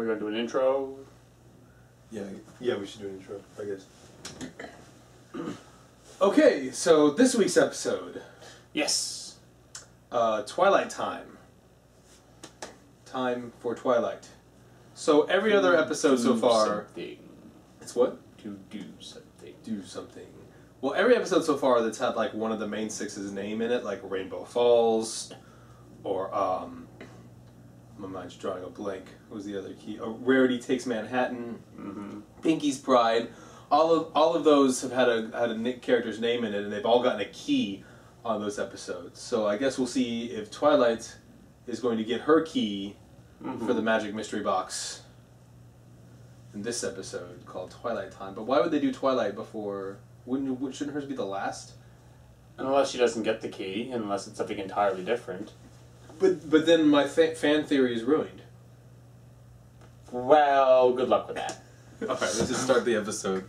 gonna do an intro? Yeah, we should do an intro, I guess. Okay, so this week's episode. Yes. Twilight Time. Time for Twilight. So every other episode so far... Something. It's what? To do something. Do something. Well, every episode so far that's had like one of the main six's name in it, like Rainbow Falls, or my mind's drawing a blank. What was the other key? Rarity Takes Manhattan, Pinky's Pride. All of those have had a character's name in it, and they've all gotten a key on those episodes. So I guess we'll see if Twilight is going to get her key for the Magic Mystery Box in this episode called Twilight Time. But why would they do Twilight before? Shouldn't hers be the last? Unless she doesn't get the key, unless it's something entirely different. But then my fan theory is ruined. Well, good luck with that. Alright, let's just start the episode.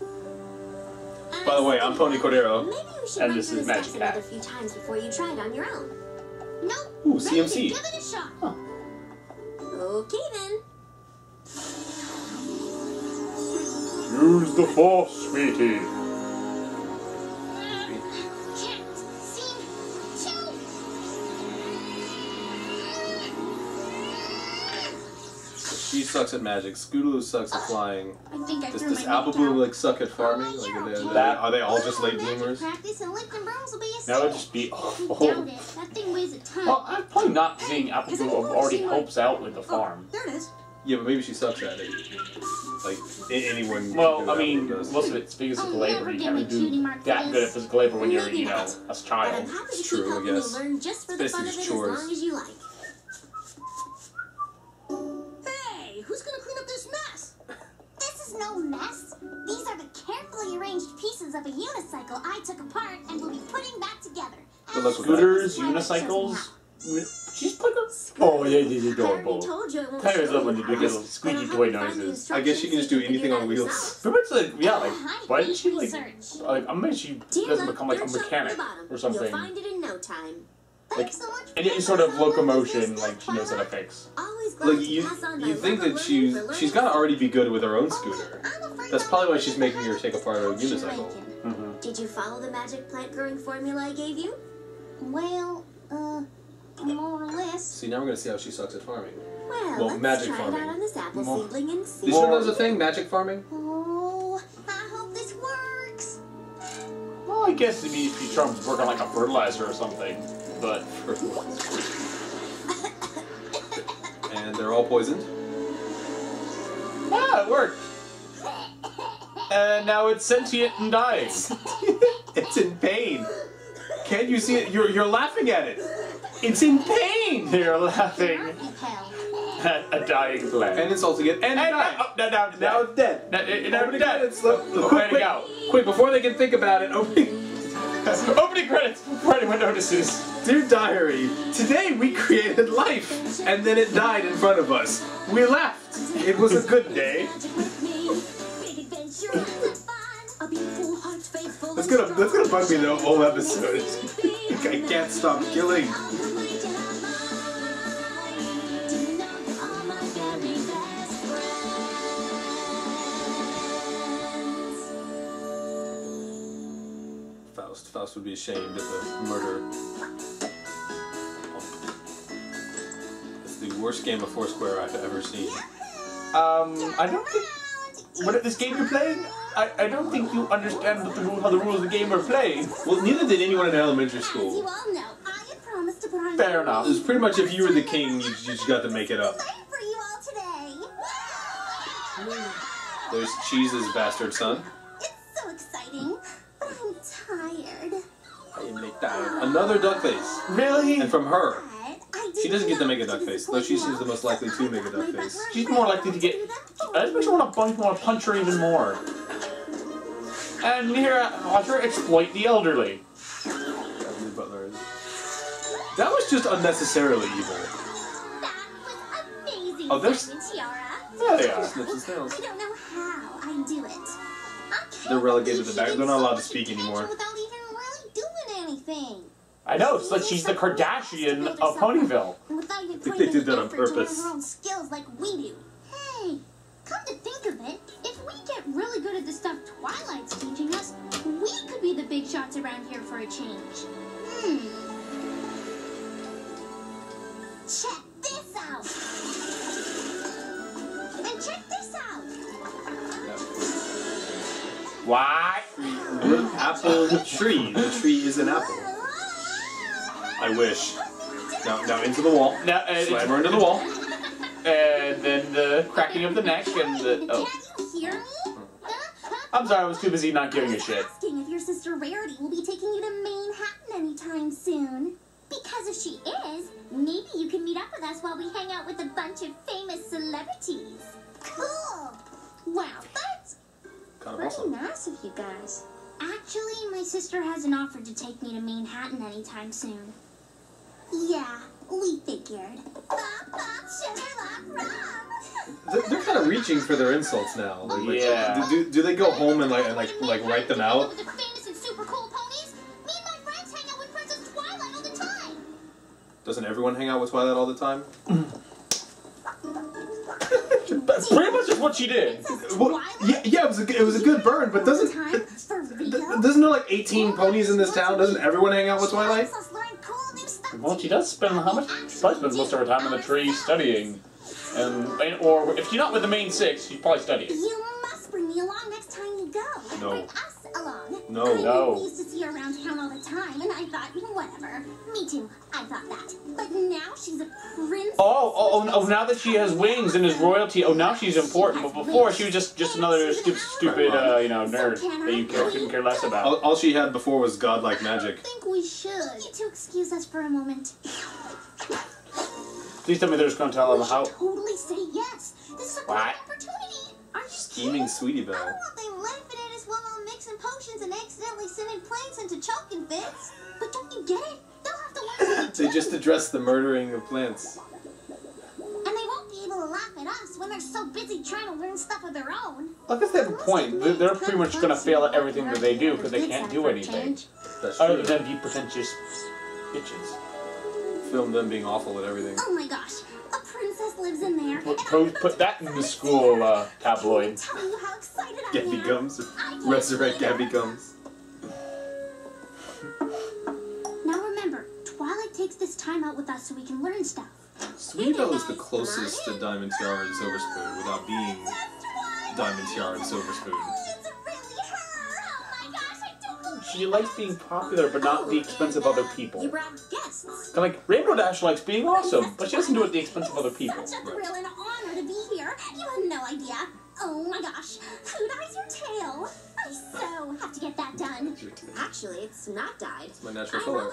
By the way, I'm Pony Cordero. Maybe we should And run this through is the Magic steps Hat. another few times before you try it on your own. Nope. Ooh, Ready to CMC. give it a shot. Huh. Okay then. Use the Force, sweetie. Can't seem to. She sucks at magic. Scootaloo sucks at flying. I think I Does threw my Alphaboo mic like suck at farming? Oh, Like you're are they all okay. just late Magic bloomers? Practice and lifting brooms will be a That would sin. just be I awful. doubt it. That thing weighs a ton. Well, I'm probably not seeing Apple already helps out with the farm. There it is. Yeah, but maybe she sucks at it. Like anyone. can Well, do I that mean, does. most of it's physical Oh, labor. never You give can't me do cutie mark for that good at this. physical labor when you're, Maybe you know, not. a But child. I'm happy to It's true, keep I helping you guess. learn just for the Basically fun of just it as chores. long as you like. Hey, who's gonna clean up this mess? This is no mess. These are the carefully arranged pieces of a unicycle I took apart and will be putting back together. Good luck with that. Scooters, unicycles. She's put a... Oh, yeah, she's I adorable. already told you it won't Parents show love when you you do how. little squeaky toy noises. I guess she can just do anything on wheels. Pretty much like, yeah, like, High why didn't she, like, research. I'm amazed she Dear doesn't luck, become, like, a third shot from mechanic the bottom. or something. You'll find it in no time. Like, Thanks so much for any sort of locomotion, like, she knows how to fix. Always glad Like to pass on my you think love that of she's learning for got to learning. already be good with her own scooter. I'm afraid That's I'm probably why not she's gonna making her have take apart a option unicycle. making. Did you follow the magic plant growing formula I gave you? Well, more or less. See, now we're gonna see how she sucks at farming. Well, let's magic try farming. it out on this apple More- seedling and see. Did you know there was a thing, magic farming? Oh, I hope this works. Well, I guess it'd be if you try to work on, like, a fertilizer or something. But... And they're all poisoned. Yeah, it worked. And now it's sentient and dying. It's in pain. Can't you see it? You're laughing at it. It's in pain. You're laughing Hell. at a dying plant. And insulting it. And now it's dead. Now Opening it's dead. credits. Look, Way to go. quick, before they can think about it, opening. Opening credits before anyone notices. Dear Diary, today we created life, and then it died in front of us. We laughed. It was a good day. That's gonna bug me the whole episode. I can't stop killing. Faust would be ashamed at the murder. It's the worst game of Foursquare I've ever seen. I don't think... What this game you're playing? I don't think you understand how the rules of the game are playing. Well, neither did anyone in elementary As you school. all know, I had promised to put on Fair enough. It was pretty much if you were the king, you just got to make it up. Play for you all today. There's Cheese's bastard son. It's so exciting. I'm tired. Another duck face. Really? And from her. But She doesn't get to make a duck face, though she seems the most likely to make a duck face. She's more likely to get... That makes me want to punch her even more. And here, watch her exploit the elderly. That was just unnecessarily evil. That was amazing, Oh, there's- Simon Tiara. Yeah, they are. Snips and snails. I don't know how I do it. I can't They're relegated to the believe back. she They're did not so allowed to much speak adventure anymore. Without even really doing anything. I know, it's like she's the Kardashian of Ponyville. Without even I think putting they in did the that on effort to learn purpose. her own skills like we do. Hey, come to think of it, if we get really good at the stuff Twilight's teaching us, we could be the big shots around here for a change. Check this out. And check this out. Why? Apple tree. The tree is an apple. I wish. Now into the wall. Now, Slam her into the wall. and then the cracking of the neck and the... Oh. Can't you hear me? I'm sorry, I was too busy not giving a shit. Asking if your sister Rarity will be taking you to Manhattan anytime soon. Because if she is, maybe you can meet up with us while we hang out with a bunch of famous celebrities. Cool! Wow, that's Kind of pretty awesome. nice of you guys. Actually, my sister hasn't offered to take me to Manhattan anytime soon. Yeah, we figured. Bop, bop, sugar, lop, rum. They're kind of reaching for their insults now. Like, Yeah. Do they go home and like write them out? With the famous and super cool ponies, me and my friends hang out with Princess Twilight all the time. Doesn't everyone hang out with Twilight all the time? That's pretty much just what she did. Well, yeah, it was a good burn, but doesn't there like 18 ponies in this town? Doesn't everyone hang out with Twilight? Well, she does spend how much? She probably spends most of her time in the tree studying. Or if she's not with the main six, she's probably studying. You must bring me along next time you go. No. Bring us along. No. I No. We used to see her around town all the time, and I thought, whatever. Me too. I thought that. But now she's a princess. Oh, now that she has wings and is royalty, now she's important. But before, she was just another stupid, nerd that you couldn't care less about. All she had before was godlike magic. I think we should. You two excuse us for a moment. Please tell me they're just going to tell them We how... should totally say yes. This is a great What? opportunity. Are you Scheming Sweetie I Belle. don't want them laughing at us while I'm mixing potions and accidentally sending planes into choking fits. But don't you get it? They'll have to learn something They just addressed the murdering of plants. And they won't be able to laugh at us when they're so busy trying to learn stuff of their own. I guess they have a point. They're pretty much going to fail at everything that they do because they can't do anything. That's Other true. than be pretentious bitches. Film them being awful at everything. Oh my gosh, a princess lives in there. Put that in the school tabloid. Tell you how excited I Gabby am. Gums. I can't Resurrect wait. Gabby Gums. Now remember, Twilight takes this time out with us so we can learn stuff. Sweetie Belle is the closest to Diamond Tiara and Silver Spoon without being Diamond Tiara and Silver Spoon. It's really her. Oh my gosh, I don't believe She likes being popular, but not at the expense of other people. You brought guests. Kind of like Rainbow Dash likes being awesome, but she doesn't do it at the expense of other people. Such a thrill and honor to be here. You have no idea. Oh my gosh. Who dyes your tail? I so have to get that done. Actually, it's not dyed. It's my natural color.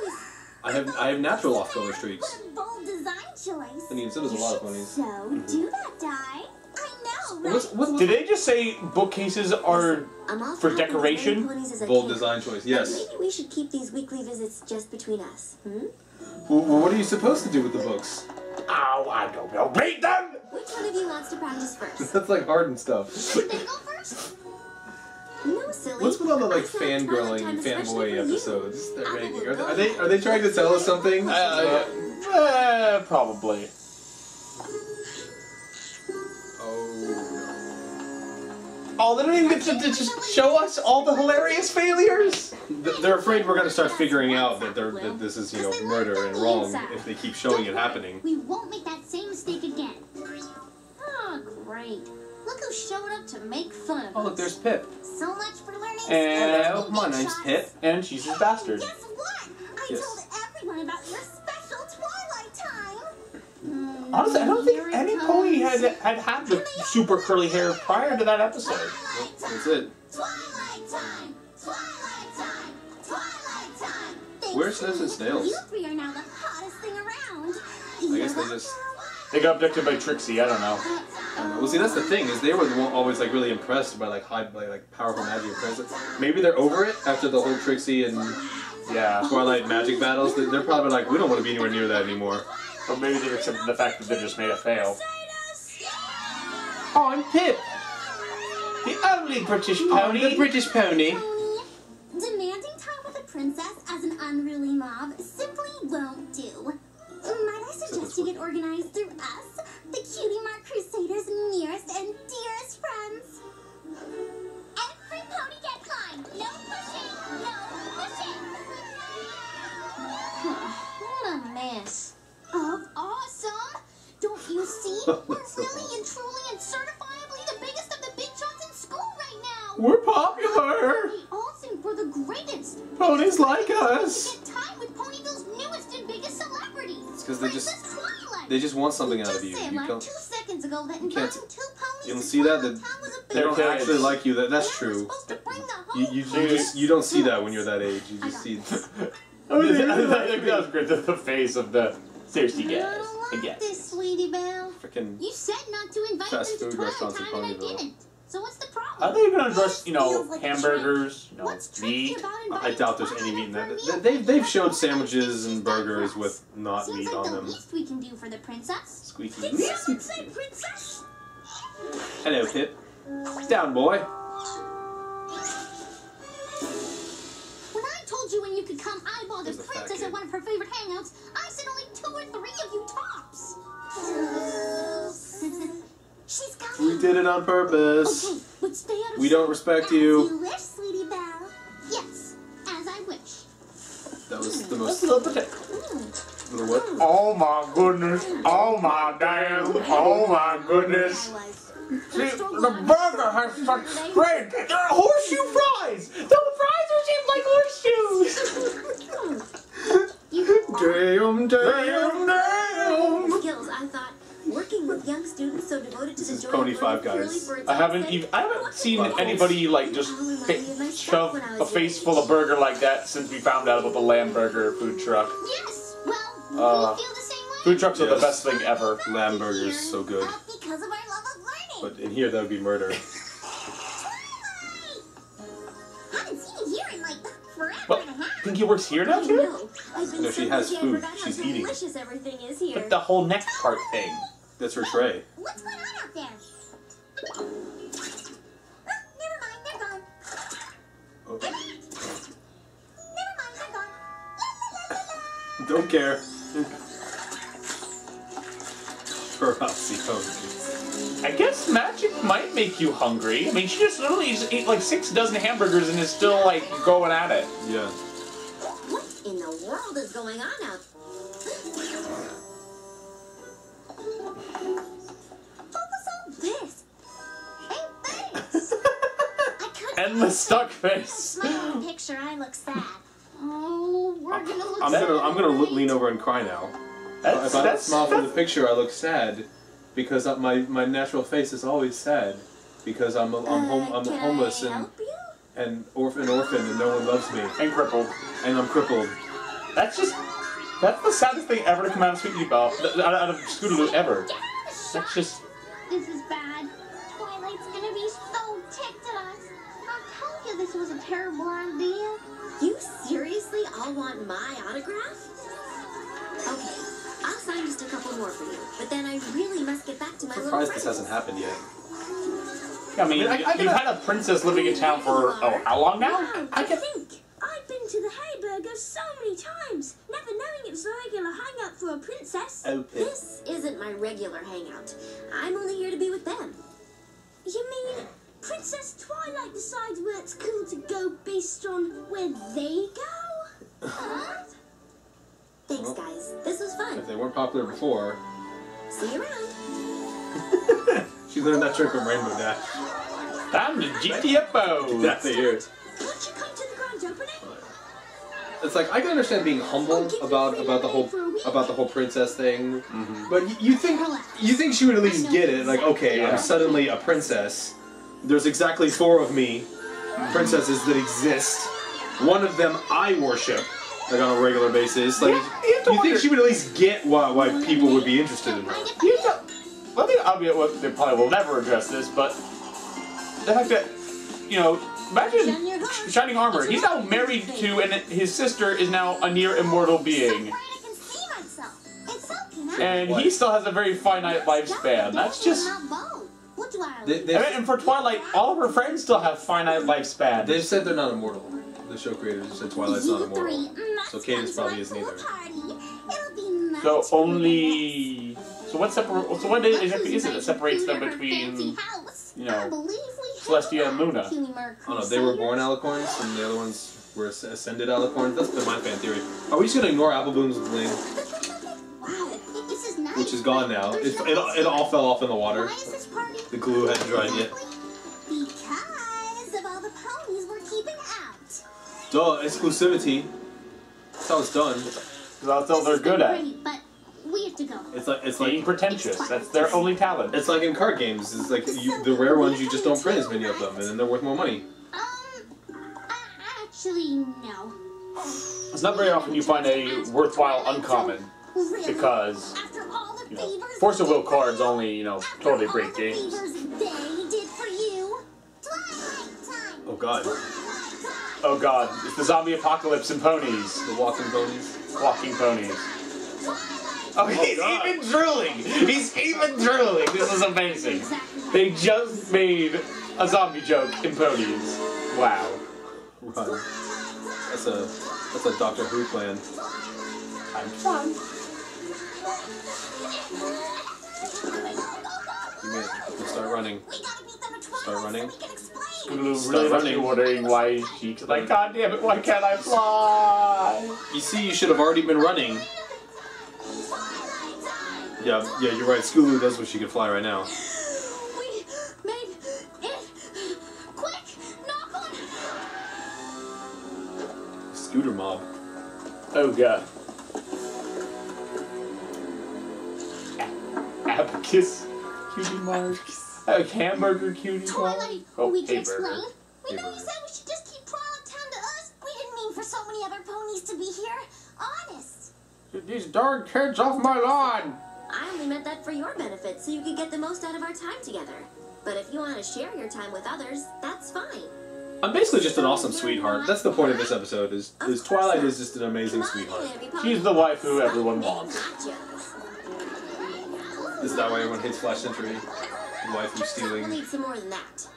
I have natural off-color streaks. What a bold design choice. I mean, so does a lot of ponies. So, do that dye. I know, right? Did they just say bookcases are for decoration? Bold design choice, yes. Maybe we should keep these weekly visits just between us. Well, what are you supposed to do with the books? Oh, I don't know. Read them! Which one of you wants to practice first? That's like hard and stuff. Should they go first? No, silly. What's with all the like I thought Twilight fangirling, Time especially for fanboy you. episodes they're I making? will go Are they trying to tell us something? Probably. Oh, they don't even get to just show us all the hilarious failures? They're afraid we're going to start figuring out that this is, murder and wrong if they keep showing it happening. We won't make that same mistake again. Oh, great. Look who showed up to make fun of us. Oh, look, there's Pip. So much for learning And- skills. Oh, my name's Pip. And she's his bastard. Guess what? I Yes. told everyone about your special Twilight Time. Honestly, I don't Here think it any comes. pony had the super curly hair prior to that episode. Twilight Time. That's it. Twilight Time. Twilight Time. Twilight Time. Thanks Where's to Sniffs and me, Snails? You three are now the hottest thing around. I guess they just... They got abducted by Trixie, I don't know. I don't know. Well, see, that's the thing, is they were the one always, like, really impressed by, like, powerful magic and presence. Maybe they're over it after the whole Trixie and Yeah. Twilight magic battles. They're probably like, we don't want to be anywhere near that anymore. Or maybe they've accepted the fact that they just made a fail. Oh, I'm Pip! The only British pony. The British pony. Pony, demanding time with a princess as an unruly mob simply won't do. Might I suggest you get organized through us, the Cutie Mark Crusaders' nearest and dearest friends? Every pony get climbed! No pushing! No pushing! What a mess. Oh, awesome! Don't you see? We're really and truly and certifiably the biggest of the big shots in school right now! We're popular. We all think we're the greatest! Ponies like us. To get time with Ponyville's newest and biggest celebrities! It's because Princess Twilight! they just want something out of you. Said You like don't 2 seconds ago that can't- inviting 2 ponies you don't to see that? Twilight Town was a they big don't They're actually kids. like you. That's We're true. supposed to bring the You whole you don't see that when you're that age. You just see. I think that was great. The face of the seriously, I guys. don't I like guess. this, Sweetie Belle. Freaking. You said not to invite Fast them to food Twilight restaurants in Time and I Ponyville. didn't. So what's the problem? Are they gonna address, you know, Feels like a hamburgers, you know, What's tricky meat? about I inviting doubt there's Twilight any meat in for a that. meal? They've showed sandwiches and burgers with not Seems meat like on the them. least we can do for the princess. Squeaky. Did someone say princess? Hello, Pip. Down, boy. When I told you when you could come eyeball the There's a fat princess kid. at one of her favorite hangouts, I said only 2 or 3 of you tops. She's coming. We did it on purpose. Okay, but stay out of We don't sight. respect As you. you wish, Sweetie Belle. Yes, as I wish. That was the Let's most. look at it. The what? Oh my goodness. Oh my damn. Oh my goodness. I was. See, the burger has such strength. They're horseshoe fries. The fries are shaped like horseshoes. Damn, damn, damn. Skills, I thought. Working with young students so devoted to This the is joy Pony of Five learning Guys. purely for its I own haven't sake. even seen anybody like just shove a face full of burger like that since we found out about the lamb burger food truck. Yes, well, we Uh, feel the same way. Food trucks are the Yes. best thing ever. Lamb burgers, so good. Because of our love of learning. But in here, that would be murder. Haven't seen you here in like forever What? and a half. Think he works here now too? No, I've been No, so she has busy I food. forgot She's how eating. delicious everything is here. But the whole neck part thing. That's her tray. What's going on out there? Oh, never mind, they're gone. Oh. Never mind, they're gone. La, la, la, la, la. Don't care. Perhaps I guess magic might make you hungry. I mean, she just literally just ate like 6 dozen hamburgers and is still like going at it. Yeah. What in the world is going on out What was all this? Hey, thanks. I couldn't Endless stuck face. smile in the picture, I look sad. Oh, we're gonna look I'm gonna lean over and cry now. If I don't smile from the picture, I look sad because my natural face is always sad because I'm can homeless I and help you? orphan and no one loves me And crippled. and I'm crippled. That's the saddest thing ever to come out of Sweetie Belle, out of Scootaloo ever. Get out of the shop. That's just. This is bad. Twilight's gonna be so ticked at us. I told you this was a terrible idea. You seriously all want my autograph? Okay, I'll sign just a couple more for you, but then I really must get back to my little Surprised friends. this hasn't happened yet. I mean, you've had a princess living in town for how long now? Wow, I think I've been to the Hayburger so many times, never knowing it was a regular hangout for a princess. Oh, Pip. This isn't my regular hangout. I'm only here to be with them. You mean Princess Twilight decides where it's cool to go based on where they go? Huh? Thanks, Well, guys. This was fun. If they weren't popular before, See you around. she learned that trick from Rainbow Dash. Time to GTFO. That's the year. Won't you come to the grand opening? It's like I can understand being humble about the whole princess thing, but you think she would at least get it? Like, okay, Yeah. I'm suddenly a princess. There's exactly 4 of me, princesses that exist. One of them I worship, like on a regular basis. Like, Yeah, you have to you think wonder- she would at least get why people would be interested in her? I think they probably will never address this, but the fact that, you know, imagine Shining Armor. He's now married to, and his sister is now a near immortal being, I can see myself. It's so cute. and he still has a very finite lifespan. That's just. What do I They, And for Twilight, all of her friends still have finite lifespan. they've said they're not immortal. the show creators who said Twilight's not immortal. So Cadence probably isn't either. So only. So what So what exactly is it that separates them between, you know, Celestia and Luna? Oh no, they were born alicorns, and the other ones were ascended alicorns. That's been my fan theory. Are we just gonna ignore Apple Bloom's bling? Which is gone now. It all fell off in the water. The glue hadn't dried yet. Because of all the ponies we're keeping out. Duh, exclusivity. That's how it's done. That's all they're good at. Great, but we have to go. It's Being like pretentious. That's their only talent. it's like in card games. It's like the rare ones you just don't print as many of them, and then they're worth more money. Actually, no. It's not very often you find a worthwhile uncommon, Really? because, After all the you know, favors Force of Will they cards did, only, you know, after totally all great the games. favors they did for you. Twilight Time. Oh god. Oh god, it's the zombie apocalypse and ponies. The walking ponies. Walking ponies. Oh, he's even drooling! He's even drooling! This is amazing. They just made a zombie joke in ponies. Wow. Run. That's a Doctor Who plan. I'm fun. You start running. Start running. Really must be wondering why she's like, God damn it, why can't I fly? You see, you should have already been running. Yeah, you're right. Scootaloo does wish she could fly right now. We made it. Quick, knock on. Scooter mob. Oh god. Abacus. Cutie marks. A hamburger cutie mark. Twilight, Oh, we can hey, explain. burger. We Hey, know you burger. said we should just keep Twilight Time to us. We didn't mean for so many other ponies to be here. Honest. Get these darn kids off my lawn! I only meant that for your benefit, so you could get the most out of our time together. But if you want to share your time with others, that's fine. I'm basically just an awesome sweetheart. That's the point of this episode. Is Twilight is just an amazing Come on, sweetheart. every pony. She's the wife who Stop everyone being wants. nachos. Is that why everyone hates Flash Century? The wife who's Turns out we'll stealing. need some more than that.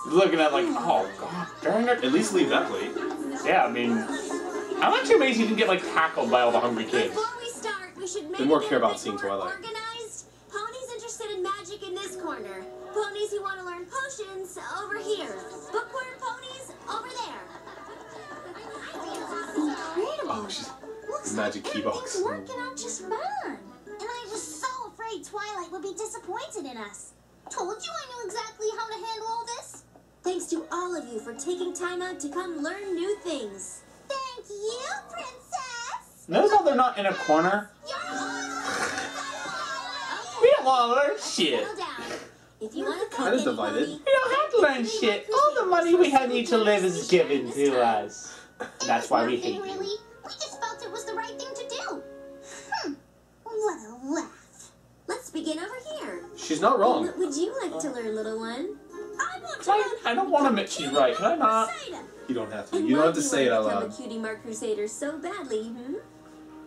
Looking at like, oh god, dang it. At least leave that plate. Yeah, I mean, I'm actually amazed he didn't get like tackled by all the hungry kids. Before we start, we should maybe They more get care a about bit seeing more Twilight. organized. Ponies interested in magic in this corner. Ponies who want to learn potions over here. Bookworm ponies over there. Incredible. Oh, she's Looks magic like key box. everything's working out just fine. And I was so afraid Twilight would be disappointed in us. Told you I knew exactly how to handle all this. Thanks to all of you for taking time out to come learn new things. Thank you, Princess. Notice how they're not in a corner? You're We don't want to learn shit. Settle down. If you want to Kinda cook any divided. pony, We don't have to learn shit. All the money we need to live is given to us. That's why we hate you. Really? We just felt it was the right thing to do. What a laugh. let's begin over here. She's not wrong. What would you like to learn, little one? I want to I don't want to admit she's right. Can I not? You don't have to. And You don't why have to do say it you out want to loud. become a cutie mark crusader so badly,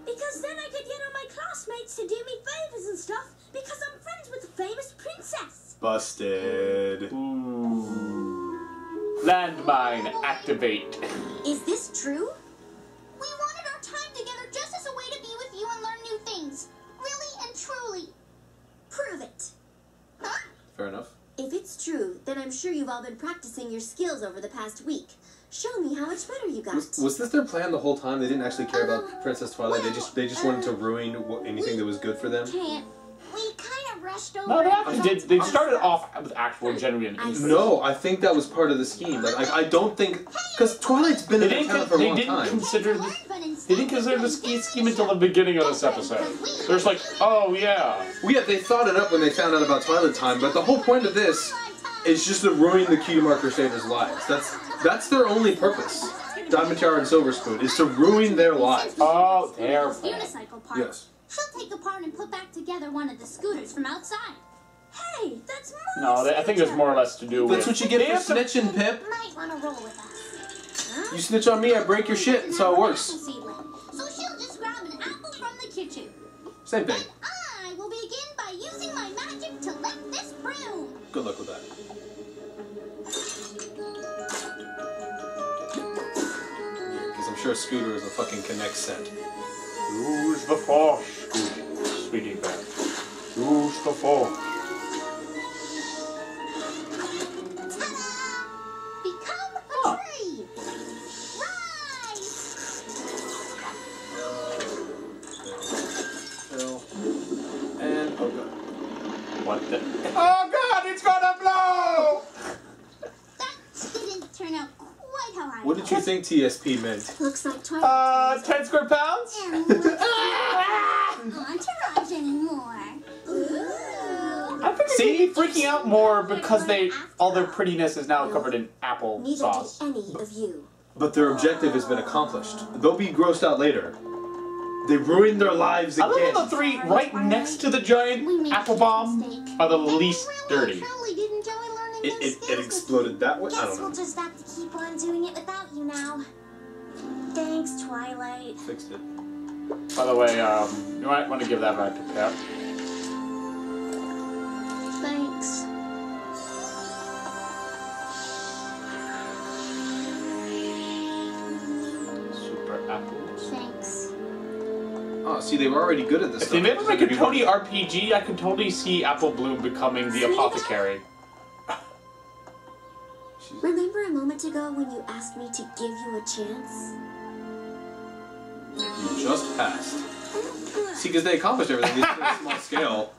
Because then I could get all my classmates to do me favors and stuff because I'm friends with the famous princess. Busted. Ooh. Landmine, activate. Is this true? We wanted our time together just as a way to be with you and learn new things. Really and truly. Prove it. Huh? Fair enough. If it's true, then I'm sure you've all been practicing your skills over the past week. Show me how much better you got. Was this their plan the whole time? They didn't actually care about Princess Twilight. They just wanted to ruin anything that was good for them. Can't. We kind of rushed over. No, they actually did. They started off with actual genuine interest. No, I think that was part of the scheme. Like I don't think because Twilight's been They in the didn't, town for a they long didn't time. consider the They didn't consider the scheme until the beginning of this episode. They're just like, oh yeah. Well, yeah, they thought it up when they found out about Twilight Time, but the whole point of this is just to ruin the Cutie Mark Crusaders' lives. That's their only purpose. Diamond Tiara and Silver Spoon is to ruin their lives. Oh, their plan. Unicycle park. Yes. She'll take apart and put back together one of the scooters from outside. Hey, that's my No, I think it's more or less to do with. That's what you get for snitching, Pip. Might want to roll with us. You snitch on me, I break your shit. That's how it works. So she'll just grab an apple from the kitchen. Same thing. I will begin by using my magic to lift this broom. Good luck with that. sure Scooter is a fucking Connect set. Use the force, Sweetie Belle. Use the force. Become a tree! Rise! And oh god. What the? Oh god, it's gonna blow! That didn't turn out quite how I What did you think TSP meant? Looks like Twilight 10 square pounds? Entourage anymore. I think see, freaking out more because all their prettiness is now covered in apple Neither sauce. did any of you. But their objective has been accomplished. They'll be grossed out later. They ruined their lives I again. love the three right next to the giant apple bomb are the least dirty. Truly did enjoy learning those It skills. exploded that way? I Guess don't we'll know. just have to keep on doing it without you now. Thanks, Twilight. Fixed it. By the way, you might want to give that back to Pep. Thanks. Super apples. Thanks. Oh, see, they were already good at this If stuff. they ever make a Tony RPG, I could totally see Apple Bloom becoming the apothecary. Remember a moment ago when you asked me to give you a chance? You just passed. See, because they accomplished everything. They did it on a small scale.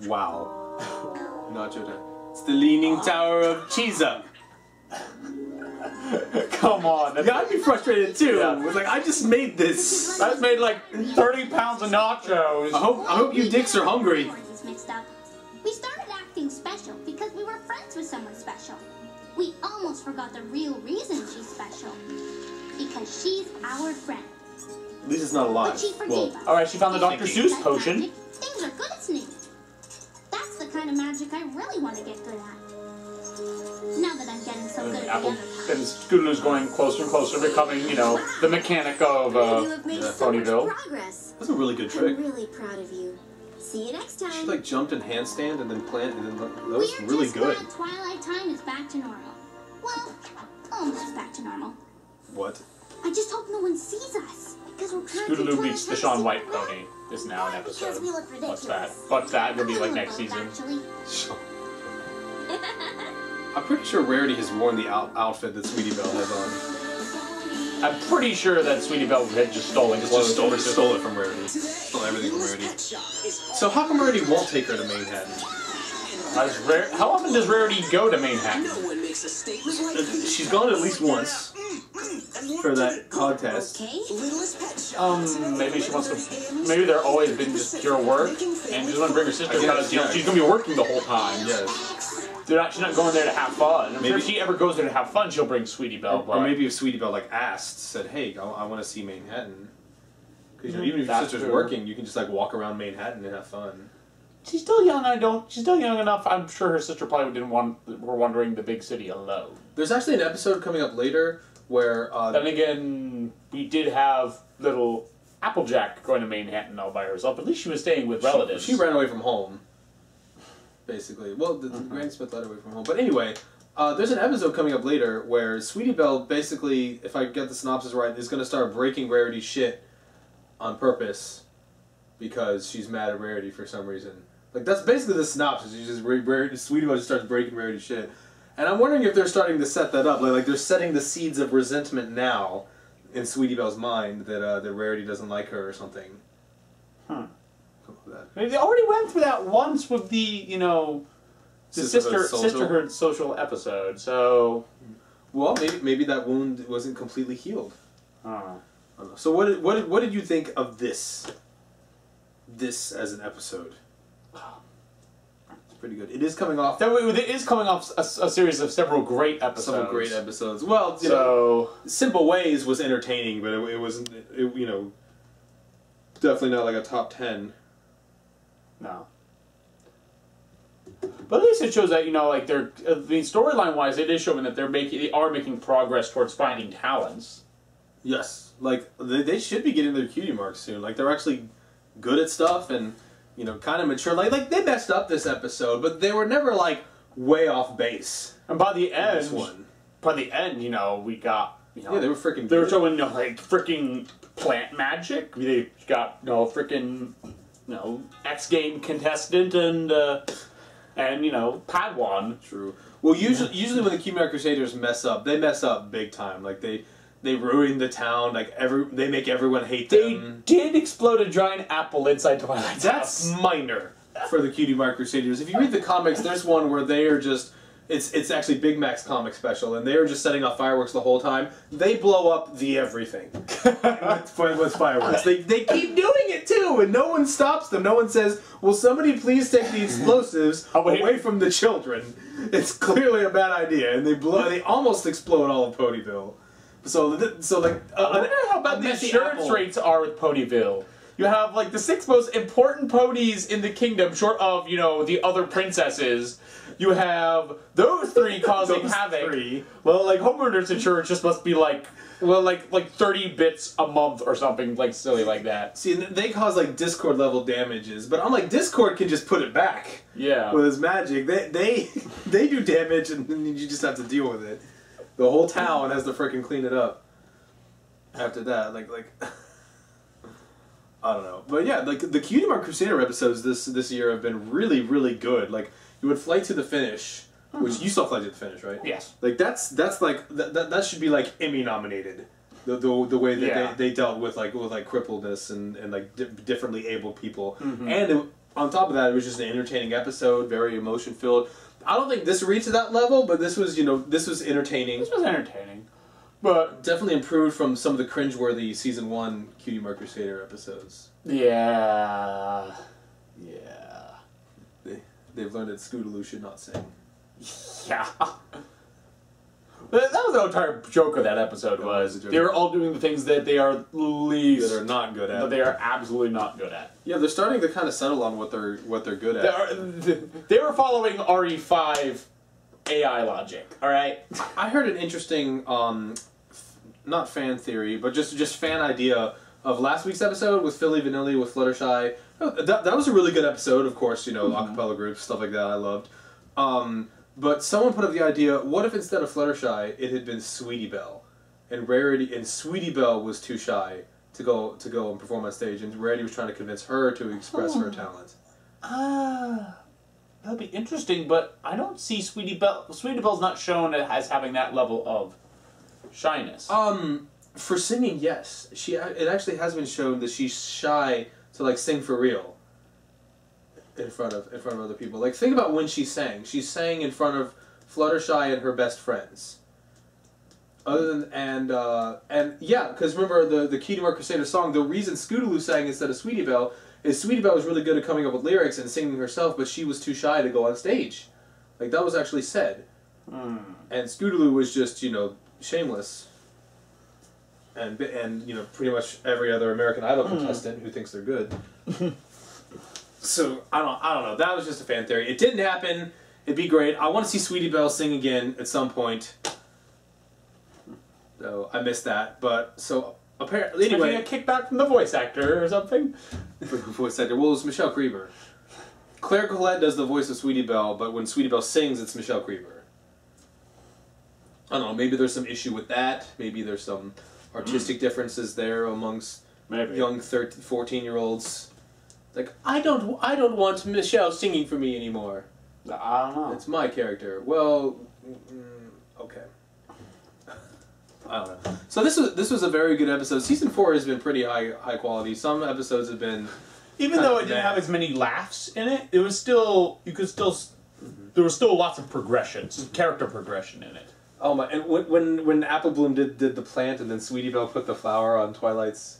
Wow. Not your turn. It's the Leaning Tower of Cheesa. Come on. Yeah, I'd be frustrated too. Yeah. It's like, I just made this. That's made like 30 pounds of nachos. I hope you dicks are hungry. Priorities mixed up. We started acting special because we were friends with someone special. We almost forgot the real reason she's special. Because she's our friend. At least it's not alive. But she forgave Well, us. Alright, she found the Dr. Thinking. Seuss potion. Magic, things are good as new. That's the kind of magic I really want to get good at. Now that I'm getting so good at the Apple other and part. Scootaloo's going closer and closer, becoming, you know, the mechanic of you have made so much Ponyville. progress. that's a really good I'm trick. really proud of you. See you next time. She like jumped in handstand and then planted, and then that was We're really just good. glad Twilight Time is back to normal. Well, almost back to normal. What? I just hope no one sees us. Because we're trying to Scootaloo Twilight meets the Time Shaun White secret way. pony is now an Because episode. we look What's that? ridiculous. What's that? It'll be like A next little season. both, actually. I'm pretty sure Rarity has worn the outfit that Sweetie Belle has on. I'm pretty sure that Sweetie Belle had just stolen clothes from her sister. Stole it from Rarity. Stole everything from Rarity. So how come Rarity won't take her to Manhattan? How often does Rarity go to Manhattan? She's gone at least once for that contest. Okay. Maybe she wants to. Maybe they're always been just pure work, and she just want to bring her sister because you know, she's gonna be working the whole time. Yes. She's not going there to have fun. I'm sure Maybe- if she ever goes there to have fun, she'll bring Sweetie Belle. Or maybe if Sweetie Belle like asked, said, "Hey, I want to see Manhattan." Because even if your That's sister's true. working, you can just like walk around Manhattan and have fun. She's still young. She's still young enough. I'm sure her sister probably were wondering the big city alone. There's actually an episode coming up later where Then again, we did have little Applejack going to Manhattan all by herself. At least she was staying with relatives. she ran away from home. Basically, well, the Granny Smith led away from home. But anyway, there's an episode coming up later where Sweetie Belle basically, if I get the synopsis right, is going to start breaking Rarity's shit on purpose because she's mad at Rarity for some reason. Like that's basically the synopsis. Sweetie Belle just starts breaking Rarity's shit, and I'm wondering if they're starting to set that up. Like they're setting the seeds of resentment now in Sweetie Belle's mind that Rarity doesn't like her or something. Huh. Something like that. Maybe they already went through that once with the the Sisterhood social? sisterhood social episode. So, Well, maybe that wound wasn't completely healed. uh, I don't know. So what did you think of this? This as an episode. It's pretty good. It is coming off it is coming off a series of several great episodes. some great episodes. Well, you know, So, Simple Ways was entertaining, but it wasn't. Definitely not like a top 10. no. But at least it shows that like they're storyline wise, it is showing that they are making progress towards finding talents. Yes, like they should be getting their cutie marks soon. Like they're actually good at stuff and kind of mature. Like they messed up this episode, but they were never like way off base. And by the end, This one. we got You know, Yeah, they were freaking. They were good. showing like freaking plant magic. They got freaking X game contestant and Padawan. True. Well, usually when the Chimera Crusaders mess up, they mess up big time. Like they ruin the town. Like they make everyone hate them. They did explode a giant apple inside Twilight. That's minor for the Chimera Crusaders. If you read the comics, there's one where they are just. It's actually Big Mac's comic special, and they are just setting off fireworks the whole time. They blow up the everything with fireworks. They keep doing it too, and no one stops them. No one says, "Will somebody please take the explosives away from the children?" It's clearly a bad idea, and they almost explode all of Ponyville. So like, I wonder how bad the insurance rates are with Ponyville. You have like the 6 most important ponies in the kingdom, short of the other princesses. You have those 3 causing havoc. 3. Well, like homeowners insurance just must be like 30 bits a month or something like silly like that. See, they cause like Discord level damages, but unlike Discord can just put it back. Yeah. With his magic, they do damage, and then you just have to deal with it. The whole town has to freaking clean it up. After that, like I don't know, but yeah, like the Chimera Crusader episodes this year have been really, really good. Like you would Flight to the Finish, which you saw Flight to the Finish, right? Yes. Like that's like that should be like Emmy nominated. The way that they dealt with crippledness and like differently abled people, and on top of that, it was just an entertaining episode, very emotion filled. I don't think this reached that level, but this was this was entertaining. This was entertaining. But definitely improved from some of the cringeworthy season 1 Chimera Crusader episodes. Yeah. They've learned that Scootaloo should not sing. Yeah. That was the entire joke of that episode. They were all doing the things that they are least that are not good at. That they are absolutely not good at. Yeah, they're starting to kind of settle on what they're good at. They were following RE5 AI logic. All right. I heard an interesting, not fan theory, but just fan idea of last week's episode with Philly Vanilli with Fluttershy. That was a really good episode, of course. Acapella groups, stuff like that. I loved. But someone put up the idea: what if instead of Fluttershy, it had been Sweetie Belle, and Rarity and Sweetie Belle was too shy to go and perform on stage, and Rarity was trying to convince her to express her talent. That'd be interesting, but I don't see Sweetie Belle. Sweetie Belle's not shown as having that level of shyness. For singing, yes. It actually has been shown that she's shy to like sing for real. In front of other people. Like think about when she sang. She sang in front of Fluttershy and her best friends. Other than and yeah, because remember the Chimera Crusader song. The reason Scootaloo sang instead of Sweetie Belle is Sweetie Belle was really good at coming up with lyrics and singing herself, but she was too shy to go on stage. Like that was actually said. And Scootaloo was just shameless. And pretty much every other American Idol contestant who thinks they're good. So I don't know. That was just a fan theory. It didn't happen. It'd be great. I want to see Sweetie Belle sing again at some point. So I missed that. But so apparently anyway, a kickback from the voice actor or something. Voice actor. Well, it's Michelle Creeper. Claire Collette does the voice of Sweetie Belle, but when Sweetie Belle sings, it's Michelle Creeper. I don't know. Maybe there's some issue with that. Maybe there's some artistic differences there amongst young 14-year-olds. Like I don't want Michelle singing for me anymore. I don't know. It's my character. Well, okay. I don't know. So this was a very good episode. Season 4 has been pretty high quality. Some episodes have been even though it didn't have as many laughs in it. It was still there was still lots of progression, character progression in it. Oh my! And when Apple Bloom did the plant and then Sweetie Belle put the flower on Twilight's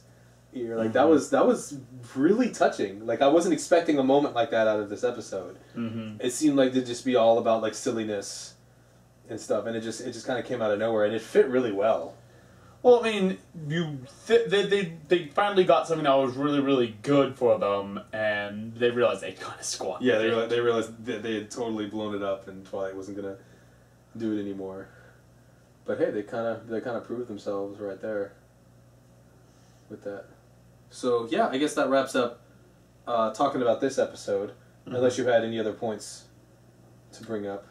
ear, like that was really touching. Like I wasn't expecting a moment like that out of this episode. It seemed like it'd just be all about like silliness and stuff, and it just kind of came out of nowhere, and it fit really well. Well, I mean, they finally got something that was really, really good for them, and they realized they kind of squandered. Yeah, they realized that they had totally blown it up, and Twilight wasn't gonna do it anymore. But hey, they kind of proved themselves right there with that. So yeah, I guess that wraps up talking about this episode. Unless you had any other points to bring up.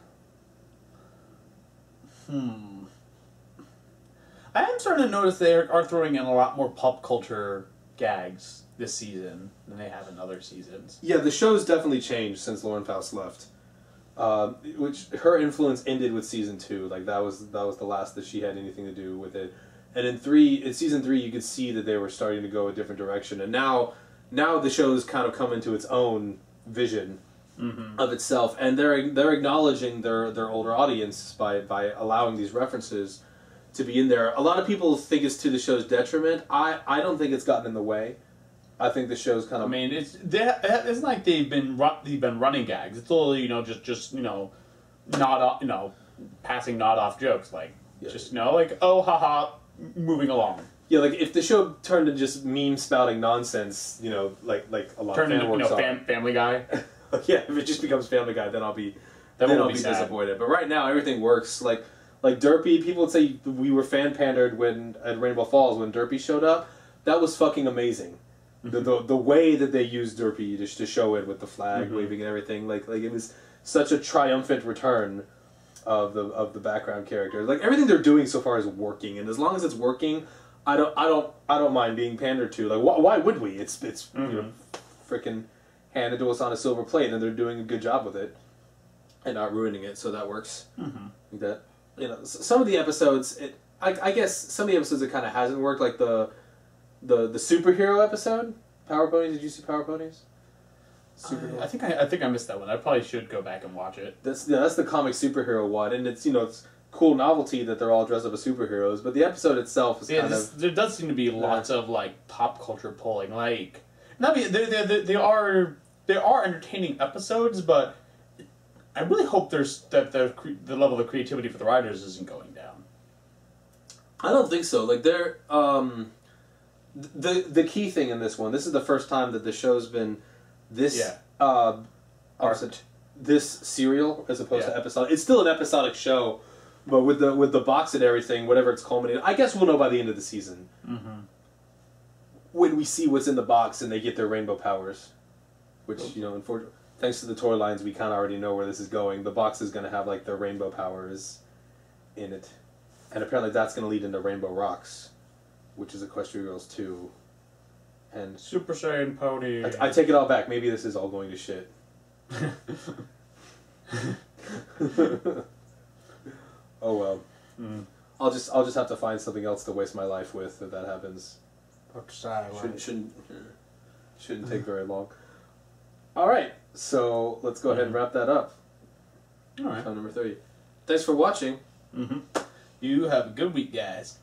I am starting to notice they are throwing in a lot more pop culture gags this season than they have in other seasons. Yeah, the show's definitely changed since Lauren Faust left. Which her influence ended with season 2. Like that was the last that she had anything to do with it. And in season 3, you could see that they were starting to go a different direction. And now the show's kind of come into its own vision of itself, and they're acknowledging their older audience by allowing these references to be in there. A lot of people think it's to the show's detriment. I don't think it's gotten in the way. I think the show's kind of. I mean, it's like they've been running gags. It's literally just passing nod off jokes like oh haha, moving along. Yeah, like if the show turned to just meme spouting nonsense, like a lot of fan works on. Family Guy. Yeah, if it just becomes Family Guy, then I'll be disappointed. But right now, everything works. Like Derpy, people would say we were fan pandered at Rainbow Falls when Derpy showed up. That was fucking amazing. The way that they used Derpy just to show it with the flag waving and everything, like it was such a triumphant return of the background characters. Like everything they're doing so far is working, and as long as it's working, I don't mind being pandered to. Like why would we? It's freaking handed to us on a silver plate, and they're doing a good job with it and not ruining it, so that works. Like that, some of the episodes, I guess some of the episodes it kind of hasn't worked, like the superhero episode, Power Ponies. Did you see Power Ponies? I think I missed that one. I probably should go back and watch it. That's the comic superhero one, and it's it's cool novelty that they're all dressed up as superheroes. But the episode itself is there does seem to be lots of like pop culture pulling. Like, they are entertaining episodes, but I really hope that the level of creativity for the writers isn't going down. I don't think so. Like they're the key thing in this one. This is the first time that the show's been this this serial as opposed to episodic. It's still an episodic show, but with the box and everything, whatever it's culminated. I guess we'll know by the end of the season when we see what's in the box and they get their rainbow powers. Which unfortunately, thanks to the toy lines, we kind of already know where this is going. The box is going to have like their rainbow powers in it, and apparently that's going to lead into Rainbow Rocks, which is Equestria Girls 2. And Super Saiyan Pony. I take it all back. Maybe this is all going to shit. Oh well. I'll just have to find something else to waste my life with if that happens. Shouldn't take very long. All right, so let's go ahead and wrap that up. All right. Time number 30. Thanks for watching. You have a good week, guys.